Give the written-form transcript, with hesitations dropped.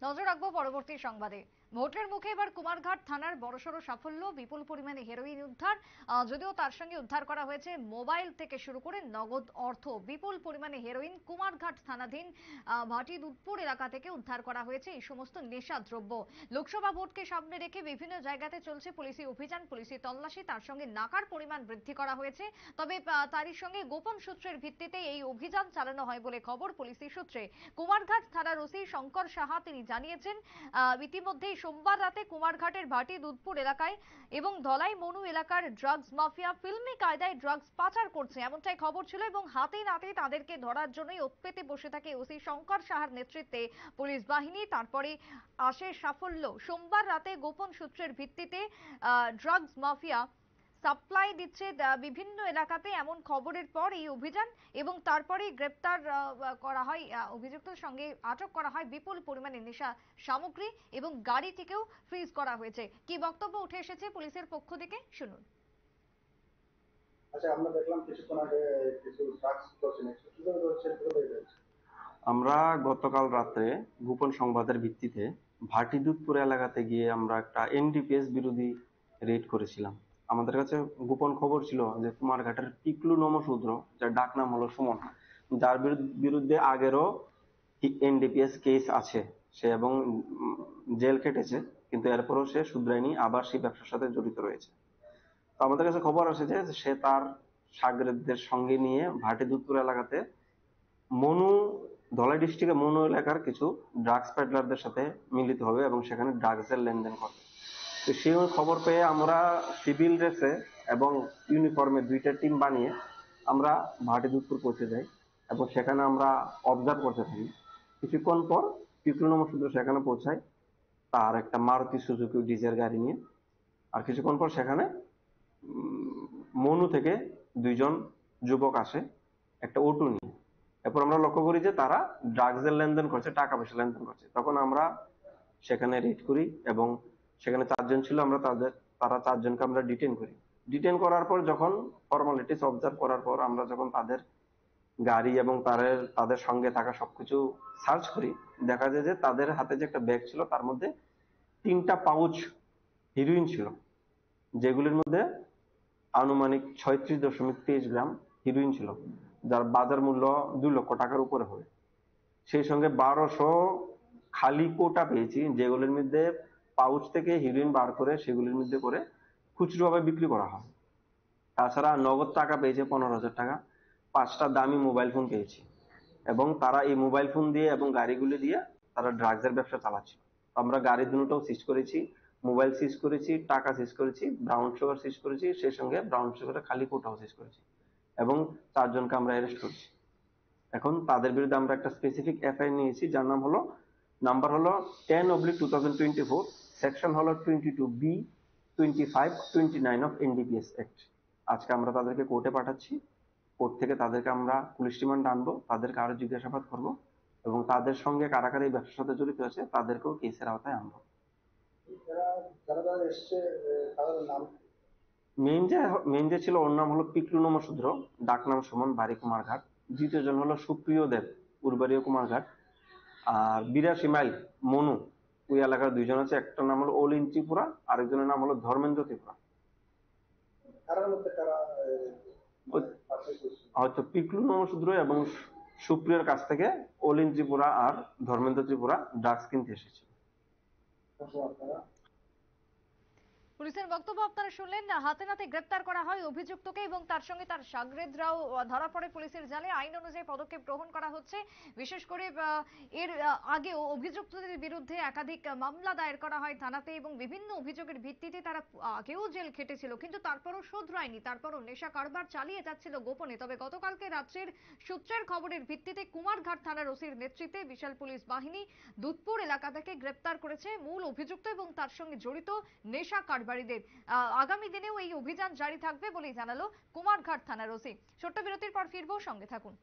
নজর রাখবো পরবর্তী সংবাদে। ভোটের মুখে এবার কুমারঘাট থানার বড়সড় সাফল্য, বিপুল পরিমাণে হেরোইন উদ্ধার। যদিও তার সঙ্গে উদ্ধার করা হয়েছে মোবাইল থেকে শুরু করে নগদ অর্থ। বিপুল পরিমাণে হেরোইন কুমারঘাট থানাধীন ভাটি দুধপুর এলাকা থেকে উদ্ধার করা হয়েছে এই সমস্ত নেশাদ্রব্য। লোকসভা ভোটকে সামনে রেখে বিভিন্ন জায়গাতে চলছে পুলিশি অভিযান, পুলিশি তল্লাশি, তার সঙ্গে নাকার পরিমাণ বৃদ্ধি করা হয়েছে। তবে তারই সঙ্গে গোপন সূত্রের ভিত্তিতে এই অভিযান চালানো হয় বলে খবর পুলিশি সূত্রে। কুমারঘাট থানার ওসি শঙ্কর সাহা তিনি জানিয়েছেন, ইতিমধ্যেই সোমবার রাতে কুমারঘাটের ভাটি দুধপুর এলাকায় এবং ধলাই মনু এলাকার ড্রাগস মাফিয়া ফিল্মি কায়দায় ড্রাগস পাচার করছে এমনটাই খবর ছিল, এবং হাতে নাতে তাদেরকে ধরার জন্যই ওত পেতে বসে থাকে ওসি শঙ্কর সাহার নেতৃত্বে পুলিশ বাহিনী। তারপরে আসে সাফল্য। সোমবার রাতে গোপন সূত্রের ভিত্তিতে ড্রাগস মাফিয়া সাপ্লাই দিচ্ছে বিভিন্ন এলাকাতে এমন খবরের পর এই অভিযান, এবং তারপরে গ্রেপ্তার করা হয় অভিযুক্তের সঙ্গে আটক করা হয় বিপুল পরিমাণে নেশা সামগ্রী, এবং গাড়িটিকেও ফ্রিজ করা হয়েছে। কি বক্তব্য উঠে এসেছে পুলিশের পক্ষ থেকে শুনুন। আচ্ছা, আমরা দেখলাম কিছুক্ষণ আগে কিছু ড্রাগস ধরছেন, কিভাবে ধরছেন, কোথায় ধরছেন? আমরা গতকাল রাতে গোপন সংবাদের ভিত্তিতে ভাটি দুধপুর এলাকাতে গিয়ে আমরা একটা এনডিপিএস বিরোধী রেড করেছিলাম। আমাদের কাছে গোপন খবর ছিল যে কুমারঘাটের টিকলু নমশূদ্র, যার ডাক নাম হলো সুমন, যার বিরুদ্ধে আগেরও এনডিপিএস কেস আছে, সে এবং জেল কেটেছে, কিন্তু এরপরও সে শুধরায়নি, আবার সেই ব্যবসার সাথে জড়িত রয়েছে। তো আমাদের কাছে খবর আসে যে সে তার সাগরেদদের সঙ্গে নিয়ে ভাটি দুধপুর এলাকাতে মনু, ধলাই ডিস্ট্রিক্টের মনু এলাকার কিছু ড্রাগস পেডলারদের সাথে মিলিত হবে এবং সেখানে ড্রাগসের লেনদেন করবে। তো সেই খবর পেয়ে আমরা সিভিল ড্রেসে এবং ইউনিফর্মে দুইটা টিম বানিয়ে আমরা ভাটি দুধপুর পৌঁছে যাই, এবং সেখানে আমরা অবজার্ভ করতে থাকি। কিছুক্ষণ পর টিকলু নমশূদ্র সেখানে পৌঁছায় তার একটা মারুতি সুজুকি ডিজের গাড়ি নিয়ে। আর কিছুক্ষণ পর সেখানে মনু থেকে দুইজন যুবক আসে একটা অটো নিয়ে। এরপর আমরা লক্ষ্য করি যে তারা ড্রাগসের লেনদেন করছে, টাকা পয়সা লেনদেন করছে। তখন আমরা সেখানে রেড করি এবং সেখানে 4 জন ছিল, আমরা তারা 4 জনকে আমরা ডিটেইন করি। ডিটেইন করার পর যখন ফর্মালিটিস অবজার্ভ করার পর আমরা যখন তাদের গাড়ি এবং তাদের সঙ্গে থাকা সবকিছু সার্চ করি, দেখা যায় যে তাদের হাতে যে একটা ব্যাগ ছিল তার মধ্যে 3টা পাউচ হিরোইন ছিল, যেগুলির মধ্যে আনুমানিক 36.23 গ্রাম হিরোইন ছিল, যার বাজার মূল্য 2 লক্ষ টাকার উপরে হবে। সেই সঙ্গে 1200 খালি কোটা পেয়েছি, যেগুলির মধ্যে পাউচ থেকে হিরোইন বার করে সেগুলির মধ্যে করে খুচরো ভাবে বিক্রি করা হয়। তাছাড়া নগদ টাকা পেয়েছে 15,000 টাকা, 5টা দামি মোবাইল ফোন পেয়েছি, এবং তারা এই মোবাইল ফোন দিয়ে এবং গাড়িগুলি দিয়ে তারা ড্রাগসের ব্যবসা চালাচ্ছে। আমরা গাড়ি দুটোও সিজ করেছি, মোবাইল সিজ করেছি, টাকা সিজ করেছি, ব্রাউন সুগার সিজ করেছি, সেই সঙ্গে ব্রাউন সুগারের খালি কোটাও সিজ করেছি, এবং 4 জনকে আমরা অ্যারেস্ট করেছি। এখন তাদের বিরুদ্ধে আমরা একটা স্পেসিফিক এফআইআর নিয়েছি, যার নাম হলো নাম্বার হলো 10/2024, সেকশন হলো 22B 2529 অফ এনডিপিএস অ্যাক্ট। আজকে আমরা তাদেরকে কোর্টে পাঠাচ্ছি, কোর্ট থেকে তাদেরকে আমরা পুলিশ রিমান্ড আনবো, তাদেরকে আরো জিজ্ঞাসাবাদ করব, এবং তাদের সঙ্গে কারা কারা এই ব্যবসার সাথে জড়িত আছে তাদেরকেও কেসের আওতায় আনবো। মেইন যে ছিল, ওর নাম হলো পিকলু নমশূদ্র, ডাক নাম সুমন, বাড়ি কুমারঘাট। দ্বিতীয় জন হলো সুপ্রিয় দেব, উর্বাড়িও কুমারঘাট। আর 82 মাইল মনু, ওই এলাকার 2 জন আছে, একটা নাম হলো অলিন ত্রিপুরা, আরেকজনের নাম হলো ধর্মেন্দ্র ত্রিপুরা। হয়তো পিকলু নমশূদ্র এবং সুপ্রিয়র কাছ থেকে অলিন ত্রিপুরা আর ধর্মেন্দ্র ত্রিপুরা ড্রাগস কিনতে এসেছে। পুলিশের বক্তব্য আপনারা শুনলেন। হাতে নাতে গ্রেপ্তার করা হয় অভিযুক্তকে, এবং তার সঙ্গে তার সাগরেদরাও ধরা পড়ে পুলিশের জালে। আইন অনুযায়ী পদক্ষেপ গ্রহণ করা হচ্ছে। বিশেষ করে এর আগেও অভিযুক্তদের বিরুদ্ধে একাধিক মামলা দায়ের করা হয় থানাতে, এবং বিভিন্ন অভিযোগের ভিত্তিতে তারা আগেও জেল খেটেছিল, কিন্তু তারপরও শোধরায়নি, তারপরও নেশা কারবার চালিয়ে যাচ্ছিল গোপনে। তবে গতকালকে রাত্রের সূত্রের খবরের ভিত্তিতে কুমারঘাট থানার ওসির নেতৃত্বে বিশাল পুলিশ বাহিনী দুধপুর এলাকা থেকে গ্রেপ্তার করেছে মূল অভিযুক্ত এবং তার সঙ্গে জড়িত নেশা কারবার। আগামী দিনেও এই অভিযান জারি থাকবে বলেই জানালো কুমারঘাট থানার ওসি। ছোট্ট বিরতির পর ফিরবো, সঙ্গে থাকুন।